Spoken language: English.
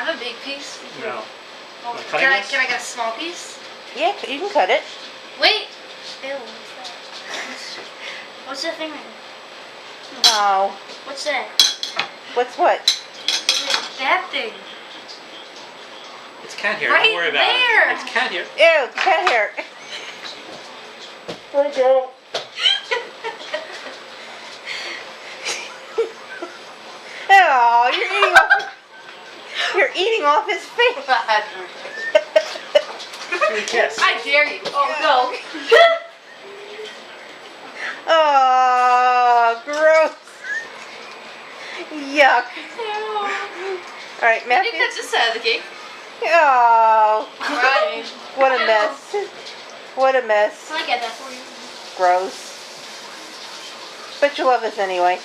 have a big piece? No. Well, Like can cutting I this? can I get a small piece? Yeah, you can cut it. Wait. Ew. What's that? What's that thing? Oh, What's that? what's what? That thing. It's cat hair. Right Don't worry about there. it. It's cat hair. Ew, cat hair. Where'd it go? Oh, you're eating off his face. Give me a kiss. I dare you. Oh no. Oh, gross. Yuck. All right, I Matthew. think that's the side of the cake. Oh, Right. what a mess. What a mess. Can I get that for you? Gross. But you love us anyway.